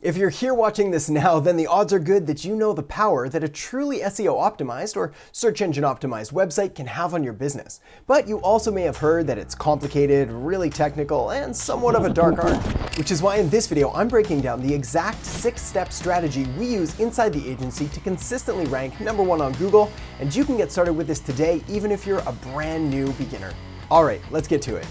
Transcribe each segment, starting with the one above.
If you're here watching this now, then the odds are good that you know the power that a truly SEO optimized or search engine optimized website can have on your business. But you also may have heard that it's complicated, really technical, and somewhat of a dark art. Which is why in this video, I'm breaking down the exact 6-step strategy we use inside the agency to consistently rank #1 on Google, and you can get started with this today even if you're a brand new beginner. Alright, let's get to it.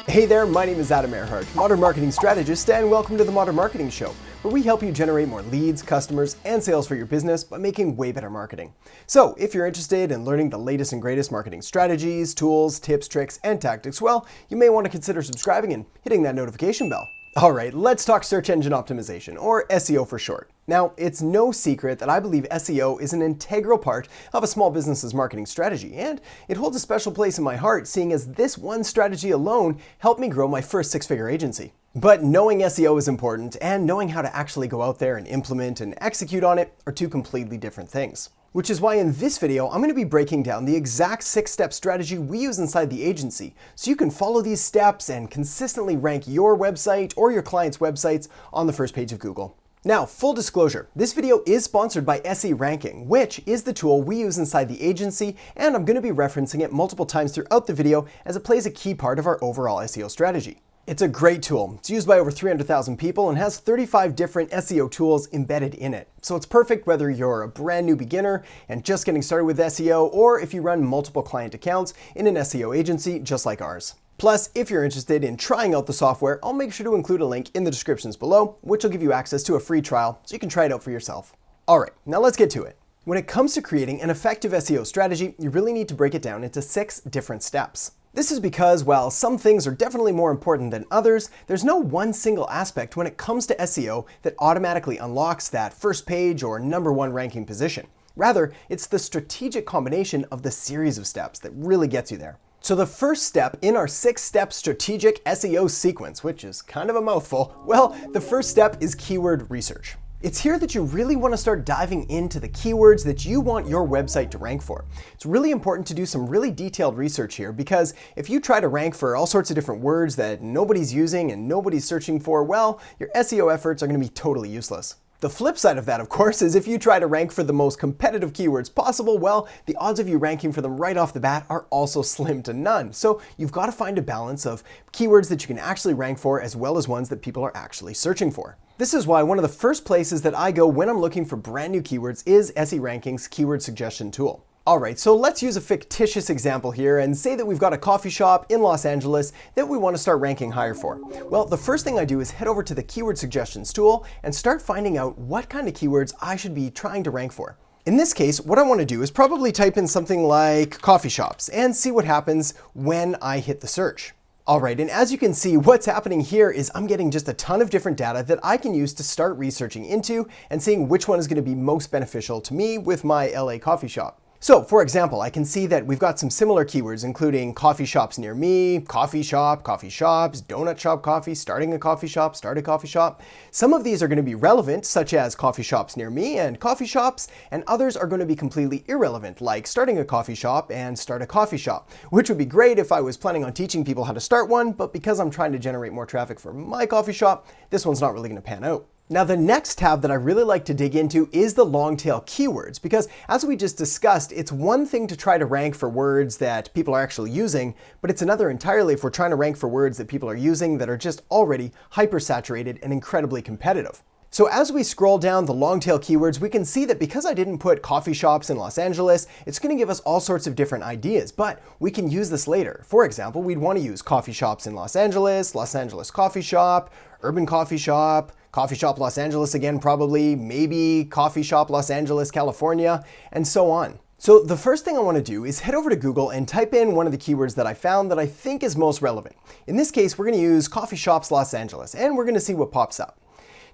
Hey there, my name is Erhart, Modern Marketing Strategist, and welcome to the Modern Marketing Show, where we help you generate more leads, customers, and sales for your business by making way better marketing. So if you're interested in learning the latest and greatest marketing strategies, tools, tips, tricks, and tactics, well, you may want to consider subscribing and hitting that notification bell. Alright, let's talk search engine optimization, or SEO for short. Now, it's no secret that I believe SEO is an integral part of a small business's marketing strategy, and it holds a special place in my heart, seeing as this one strategy alone helped me grow my first 6-figure agency. But knowing SEO is important, and knowing how to actually go out there and implement and execute on it are two completely different things. Which is why in this video, I'm going to be breaking down the exact 6-step strategy we use inside the agency, so you can follow these steps and consistently rank your website or your client's websites on the first page of Google. Now, full disclosure, this video is sponsored by SE Ranking, which is the tool we use inside the agency, and I'm going to be referencing it multiple times throughout the video as it plays a key part of our overall SEO strategy. It's a great tool. It's used by over 300,000 people and has 35 different SEO tools embedded in it. So it's perfect whether you're a brand new beginner and just getting started with SEO, or if you run multiple client accounts in an SEO agency just like ours. Plus, if you're interested in trying out the software, I'll make sure to include a link in the descriptions below, which will give you access to a free trial so you can try it out for yourself. Alright, now let's get to it. When it comes to creating an effective SEO strategy, you really need to break it down into 6 different steps. This is because while some things are definitely more important than others, there's no one single aspect when it comes to SEO that automatically unlocks that first page or #1 ranking position. Rather, it's the strategic combination of the series of steps that really gets you there. So the first step in our 6-step strategic SEO sequence, which is kind of a mouthful, well, the first step is keyword research. It's here that you really want to start diving into the keywords that you want your website to rank for. It's really important to do some really detailed research here, because if you try to rank for all sorts of different words that nobody's using and nobody's searching for, well, your SEO efforts are going to be totally useless. The flip side of that, of course, is if you try to rank for the most competitive keywords possible, well, the odds of you ranking for them right off the bat are also slim to none. So you've got to find a balance of keywords that you can actually rank for, as well as ones that people are actually searching for. This is why one of the first places that I go when I'm looking for brand new keywords is SE Ranking's keyword suggestion tool. Alright, so let's use a fictitious example here and say that we've got a coffee shop in Los Angeles that we want to start ranking higher for. Well, the first thing I do is head over to the keyword suggestions tool and start finding out what kind of keywords I should be trying to rank for. In this case, what I want to do is probably type in something like coffee shops and see what happens when I hit the search. Alright, and as you can see, what's happening here is I'm getting just a ton of different data that I can use to start researching into and seeing which one is going to be most beneficial to me with my LA coffee shop. So, for example, I can see that we've got some similar keywords, including coffee shops near me, coffee shop, coffee shops, donut shop coffee, starting a coffee shop, start a coffee shop. Some of these are going to be relevant, such as coffee shops near me and coffee shops, and others are going to be completely irrelevant, like starting a coffee shop and start a coffee shop, which would be great if I was planning on teaching people how to start one, but because I'm trying to generate more traffic for my coffee shop, this one's not really going to pan out. Now, the next tab that I really like to dig into is the long tail keywords, because as we just discussed, it's one thing to try to rank for words that people are actually using, but it's another entirely if we're trying to rank for words that people are using that are just already hypersaturated and incredibly competitive. So as we scroll down the long tail keywords, we can see that because I didn't put coffee shops in Los Angeles, it's going to give us all sorts of different ideas, but we can use this later. For example, we'd want to use coffee shops in Los Angeles coffee shop, urban coffee shop Los Angeles again probably, maybe coffee shop Los Angeles, California, and so on. So the first thing I want to do is head over to Google and type in one of the keywords that I found that I think is most relevant. In this case, we're going to use coffee shops Los Angeles, and we're going to see what pops up.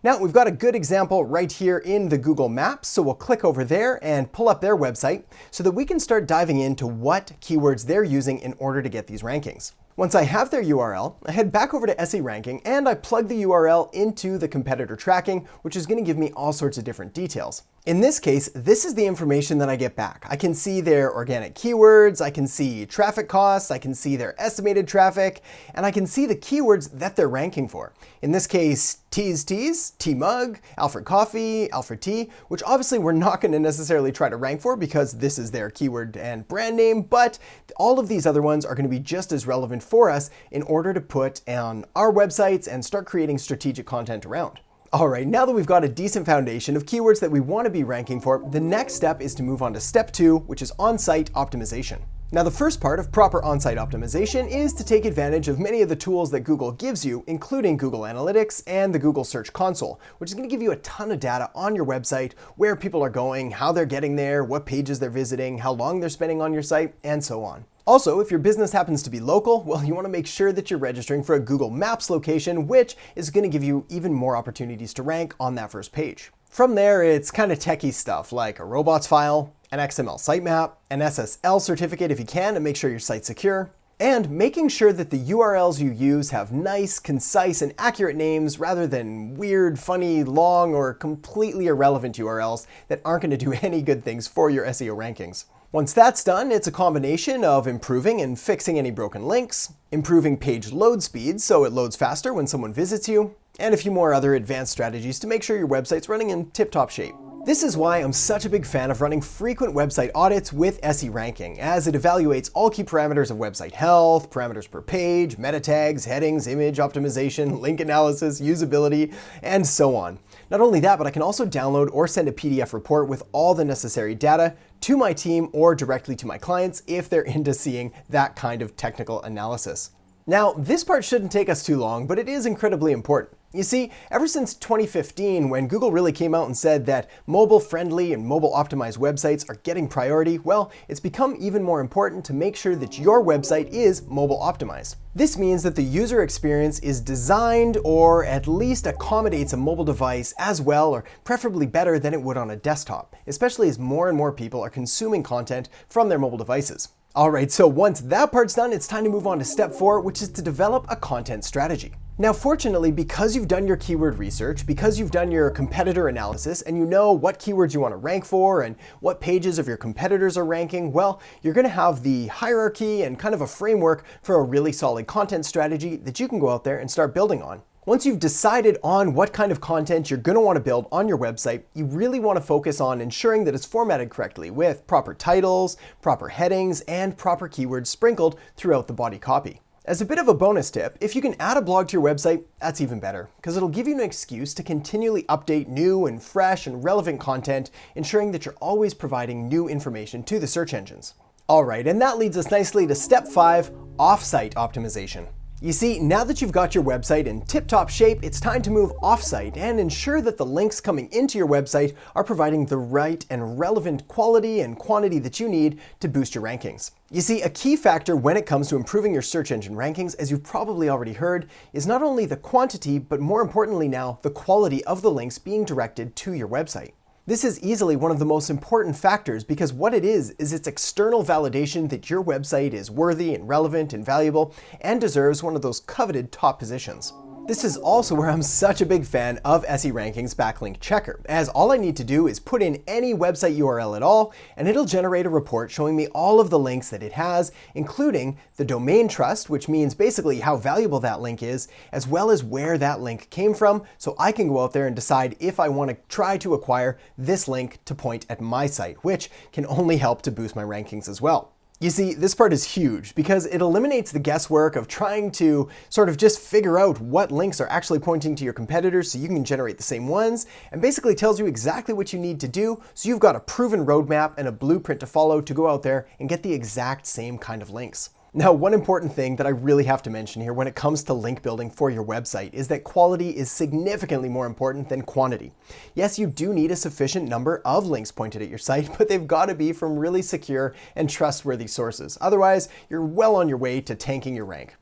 Now, we've got a good example right here in the Google Maps, so we'll click over there and pull up their website so that we can start diving into what keywords they're using in order to get these rankings. Once I have their URL, I head back over to SE Ranking and I plug the URL into the competitor tracking, which is going to give me all sorts of different details. In this case, this is the information that I get back. I can see their organic keywords, I can see traffic costs, I can see their estimated traffic, and I can see the keywords that they're ranking for. In this case, Teas Teas, Tea Mug, Alfred Coffee, Alfred Tea, which obviously we're not going to necessarily try to rank for because this is their keyword and brand name, but all of these other ones are going to be just as relevant for us in order to put on our websites and start creating strategic content around. All right, now that we've got a decent foundation of keywords that we want to be ranking for, the next step is to move on to step 2, which is on-site optimization. Now, the first part of proper on-site optimization is to take advantage of many of the tools that Google gives you, including Google Analytics and the Google Search Console, which is going to give you a ton of data on your website, where people are going, how they're getting there, what pages they're visiting, how long they're spending on your site, and so on. Also, if your business happens to be local, well, you want to make sure that you're registering for a Google Maps location, which is going to give you even more opportunities to rank on that first page. From there, it's kind of techie stuff like a robots file, an XML sitemap, an SSL certificate if you can to make sure your site's secure, and making sure that the URLs you use have nice, concise, and accurate names rather than weird, funny, long, or completely irrelevant URLs that aren't going to do any good things for your SEO rankings. Once that's done, it's a combination of improving and fixing any broken links, improving page load speed so it loads faster when someone visits you, and a few more other advanced strategies to make sure your website's running in tip-top shape. This is why I'm such a big fan of running frequent website audits with SE Ranking, as it evaluates all key parameters of website health, parameters per page, meta tags, headings, image optimization, link analysis, usability, and so on. Not only that, but I can also download or send a PDF report with all the necessary data to my team or directly to my clients if they're into seeing that kind of technical analysis. Now, this part shouldn't take us too long, but it is incredibly important. You see, ever since 2015, when Google really came out and said that mobile-friendly and mobile-optimized websites are getting priority, well, it's become even more important to make sure that your website is mobile-optimized. This means that the user experience is designed or at least accommodates a mobile device as well, or preferably better than it would on a desktop, especially as more and more people are consuming content from their mobile devices. Alright, so once that part's done, it's time to move on to step 4, which is to develop a content strategy. Now, fortunately, because you've done your keyword research, because you've done your competitor analysis, and you know what keywords you want to rank for and what pages of your competitors are ranking, well, you're going to have the hierarchy and kind of a framework for a really solid content strategy that you can go out there and start building on. Once you've decided on what kind of content you're going to want to build on your website, you really want to focus on ensuring that it's formatted correctly with proper titles, proper headings, and proper keywords sprinkled throughout the body copy. As a bit of a bonus tip, if you can add a blog to your website, that's even better, because it'll give you an excuse to continually update new and fresh and relevant content, ensuring that you're always providing new information to the search engines. Alright, and that leads us nicely to step 5, off-site optimization. You see, now that you've got your website in tip-top shape, it's time to move off-site and ensure that the links coming into your website are providing the right and relevant quality and quantity that you need to boost your rankings. You see, a key factor when it comes to improving your search engine rankings, as you've probably already heard, is not only the quantity, but more importantly now, the quality of the links being directed to your website. This is easily one of the most important factors because what it is its external validation that your website is worthy and relevant and valuable and deserves one of those coveted top positions. This is also where I'm such a big fan of SE Ranking's backlink checker, as all I need to do is put in any website URL at all, and it'll generate a report showing me all of the links that it has, including the domain trust, which means basically how valuable that link is, as well as where that link came from, so I can go out there and decide if I want to try to acquire this link to point at my site, which can only help to boost my rankings as well. You see, this part is huge because it eliminates the guesswork of trying to sort of just figure out what links are actually pointing to your competitors so you can generate the same ones, and basically tells you exactly what you need to do so you've got a proven roadmap and a blueprint to follow to go out there and get the exact same kind of links. Now, one important thing that I really have to mention here when it comes to link building for your website is that quality is significantly more important than quantity. Yes, you do need a sufficient number of links pointed at your site, but they've got to be from really secure and trustworthy sources. Otherwise, you're well on your way to tanking your rank.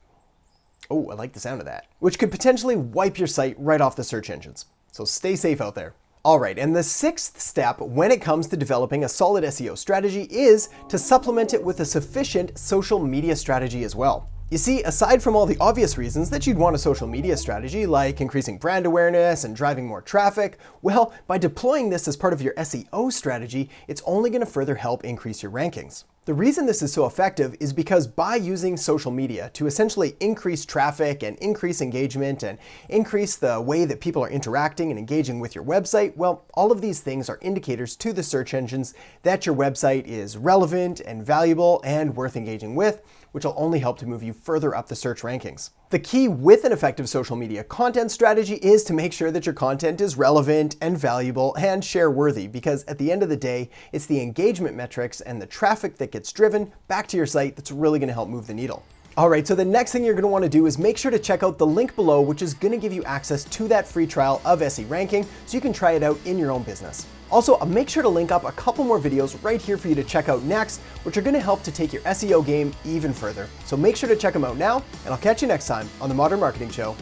Oh, I like the sound of that. Which could potentially wipe your site right off the search engines. So stay safe out there. Alright, and the 6th step when it comes to developing a solid SEO strategy is to supplement it with a sufficient social media strategy as well. You see, aside from all the obvious reasons that you'd want a social media strategy, like increasing brand awareness and driving more traffic, well, by deploying this as part of your SEO strategy, it's only going to further help increase your rankings. The reason this is so effective is because by using social media to essentially increase traffic and increase engagement and increase the way that people are interacting and engaging with your website, well, all of these things are indicators to the search engines that your website is relevant and valuable and worth engaging with, which will only help to move you further up the search rankings. The key with an effective social media content strategy is to make sure that your content is relevant and valuable and share-worthy, because at the end of the day, it's the engagement metrics and the traffic that gets driven back to your site that's really going to help move the needle. Alright, so the next thing you're going to want to do is make sure to check out the link below, which is going to give you access to that free trial of SE Ranking so you can try it out in your own business. Also, I'll make sure to link up a couple more videos right here for you to check out next, which are going to help to take your SEO game even further. So make sure to check them out now, and I'll catch you next time on The Modern Marketing Show.